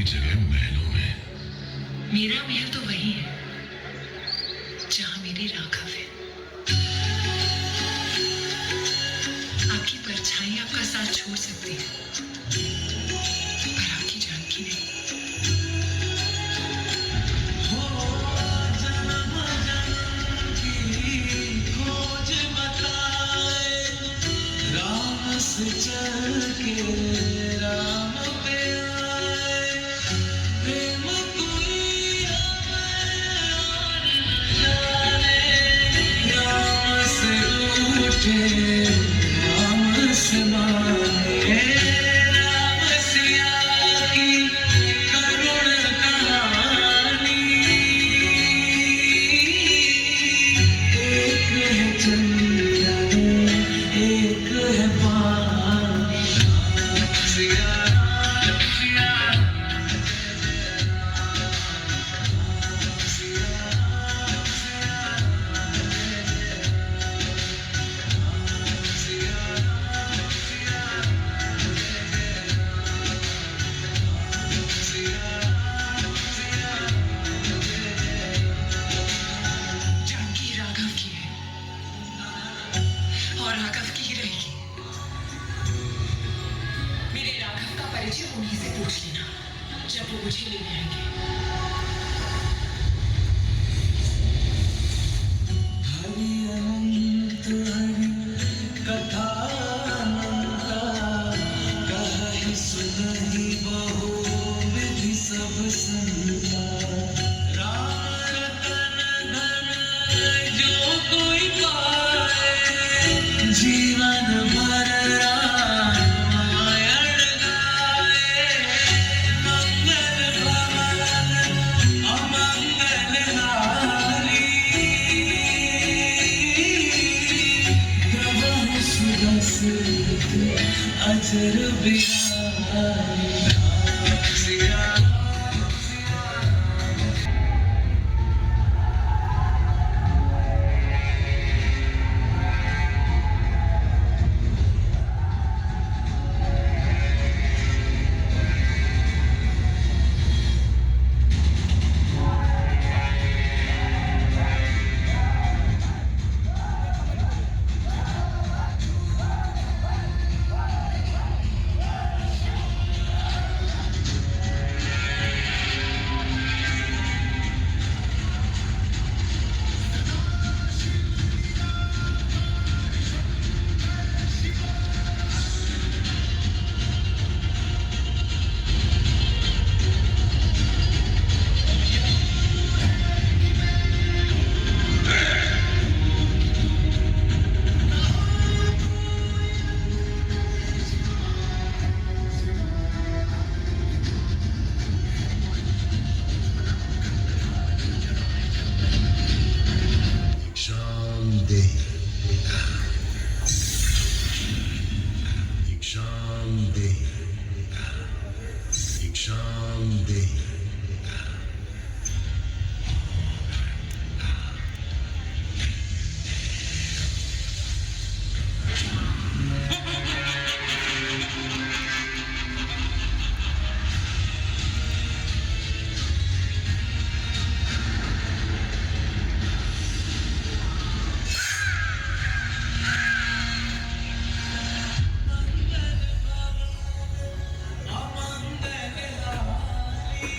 जगह महलों में। मेरा महल तो वही है जहां मेरे राघव है। आपकी परछाई आपका साथ छोड़ सकती है, पर आपकी जानकी नहीं। चल के राम पे आए, प्रेम कोई हमें जाने, राम से रूठे राम से माने, राम सिया की करुण कहानी। एक है चंदन एक है पानी, सिया सिया जानकी राघव की है और राघव की ही रहेगी। मेरे राघव का परिचय उन्हीं से पूछ लेना जब वो मुझे लेने आएंगे। हरि अनंत हरि कथा अनंता, कहि सुनहि बहु विधि सब संता। राम रतन धन जो कोई पाए, जीवन भर रामायण गाए। मंगल भवन अमंगल हारी, प्रभु सुदर्शित अजर बिहारी। सिया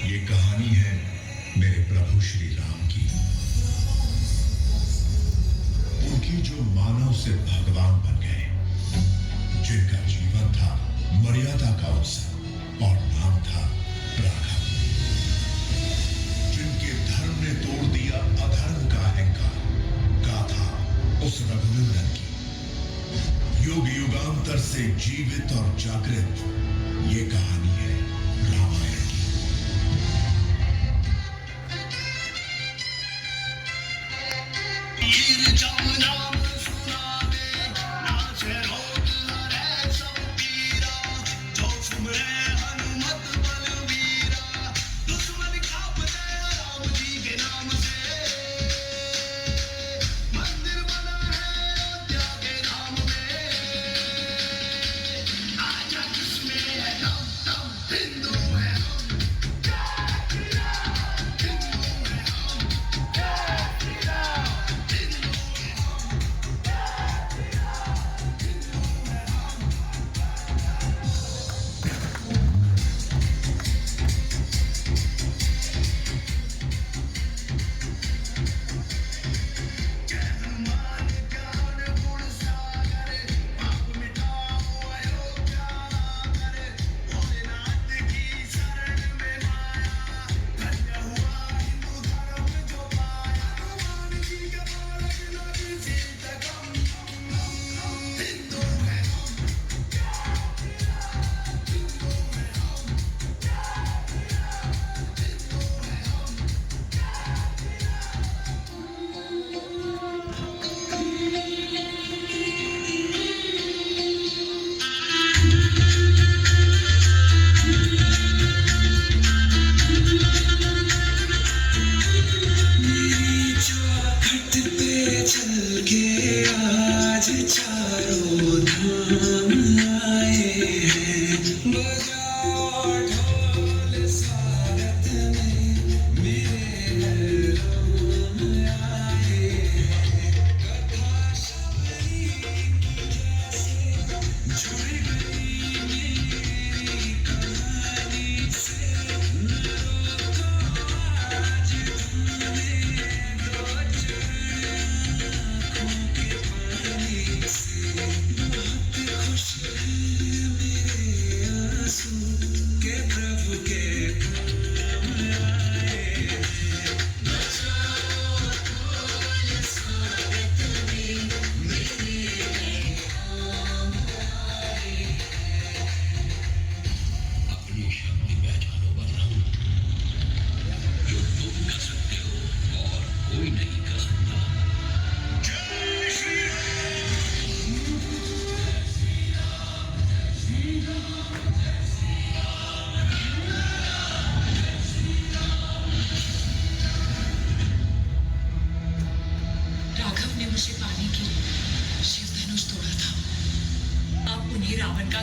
ये कहानी है मेरे प्रभु श्री राम की, उनकी जो मानव से भगवान बन गए, जिनका जीवन था मर्यादा का उत्सव और नाम था राघव, जिनके धर्म ने तोड़ दिया अधर्म का अहंकार। गाथा उस रघुनंदन की, युग युगांतर से जीवित और जागृत ये कहानी है रामायण की। आजा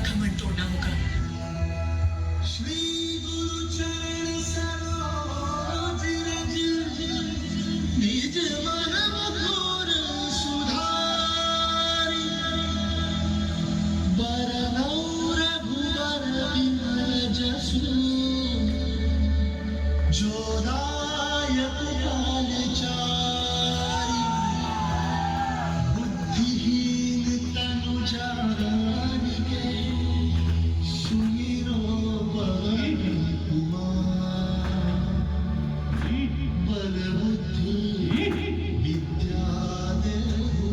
घमंड तोड़ना होगा। श्री गुरु चरण सरोज रज निज मन मुकुर सुधारी बरनौ रघुबर विमल जसु जो दायक काल चारी बुद्धिहीन तनु जानिके सुमिरो पवन कुमार बल बुद्धि विद्या देहु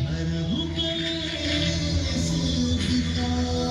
हरहु कलेश विकार।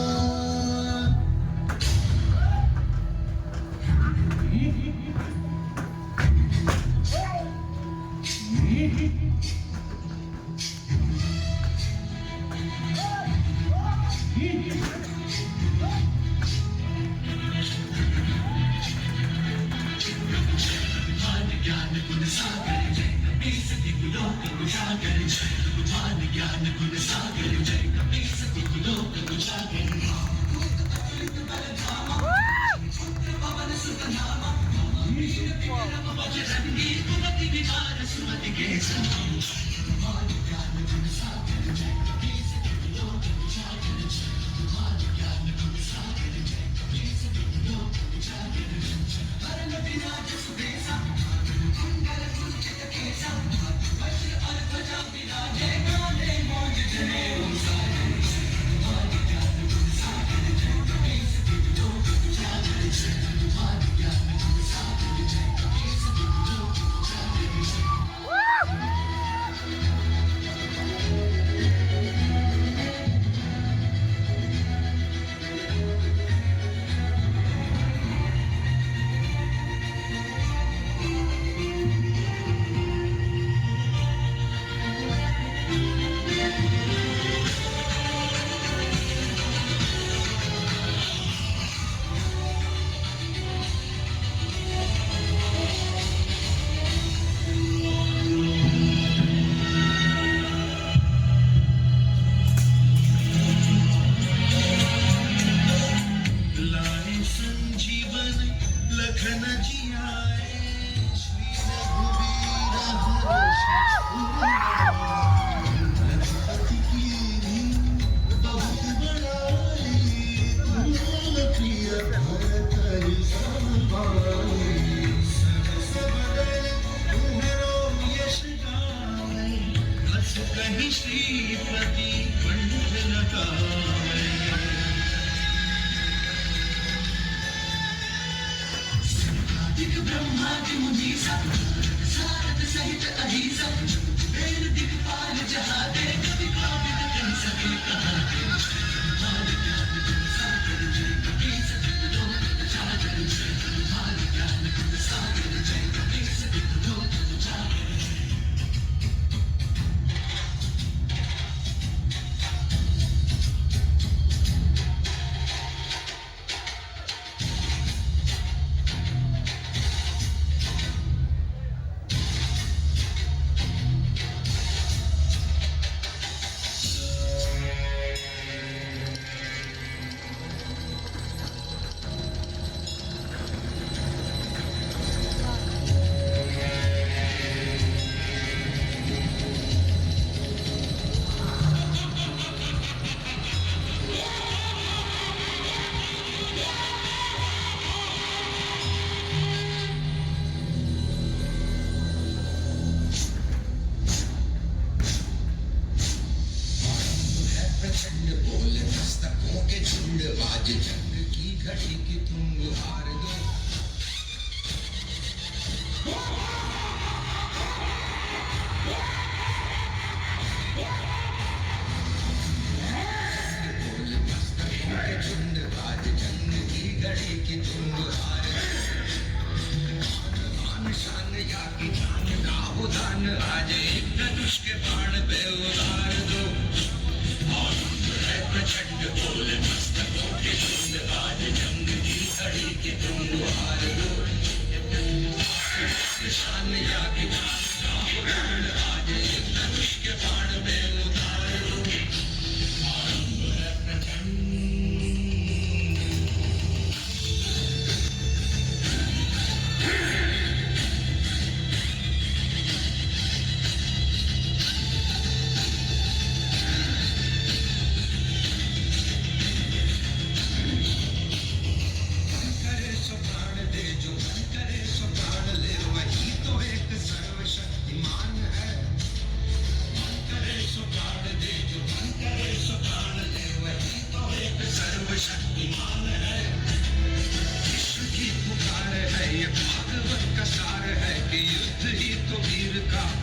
लाए संजीवन लखन जियाए श्री रघुवीर रघुपति कीन्ही बहुत बड़ाई तुम प्रिय भरत संभाई सहस बदन तुम्हरो यश गावे हस कहि श्रीपति कंठ लगावे। दिग ब्रह्मादि मुनीसा सारद सहित अहिसा वेद दिगपाल जहादे कवि काव्य कहि सके कहाते भाल ज्ञान गुण सागर जय कपीस लोक उजागर जय भाल ज्ञान गुण सागर जय कपीस लोक उजागर जय। प्रचंड बोल मस्तकों के झुंड बाज जंग की घड़ी की तुम हार दो। बोल मस्तकों के झुंड बाज जंग की घड़ी की तुम हार दो। आन शान या की जान का उदान आज एक धनुष के बाण पे उतार दो। प्रचंड बोल मस्तकों के झुंड आज जंग की घड़ी की तुम हार दो। शान या की जान का उदान आज एक धनुष के बाण पे उतार दो।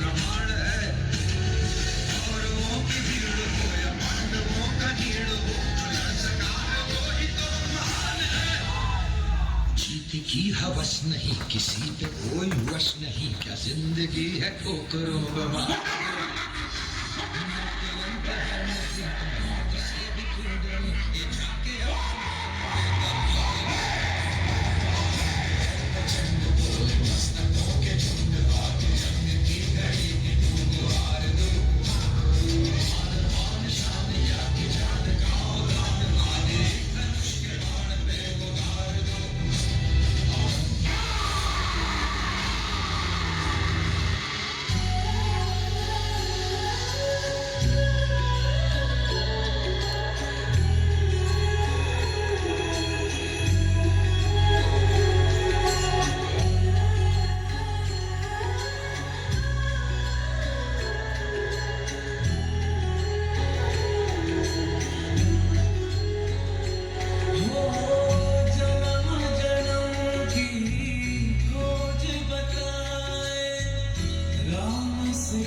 प्रमाण है। कौरवों की भीड़ हो या पांडवों का नीड़ हो, लड़सकार वो ही तो महान है। जीत की हवस नहीं, किसी पे कोई वश नहीं, क्या जिंदगी है ठोकरों का मार।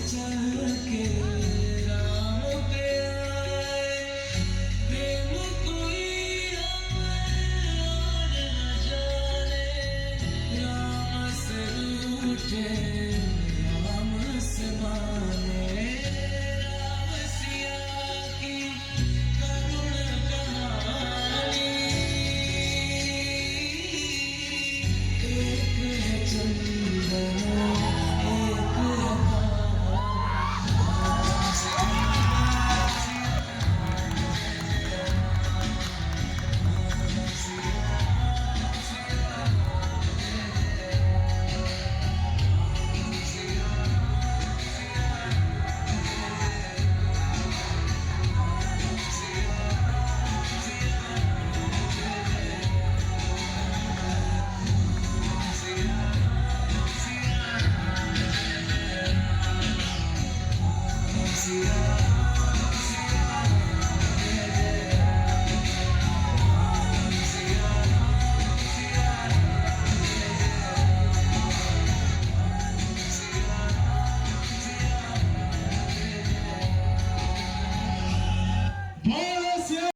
चल के राम पे आए, प्रेम कोई हमें और न जाने, राम से रूठे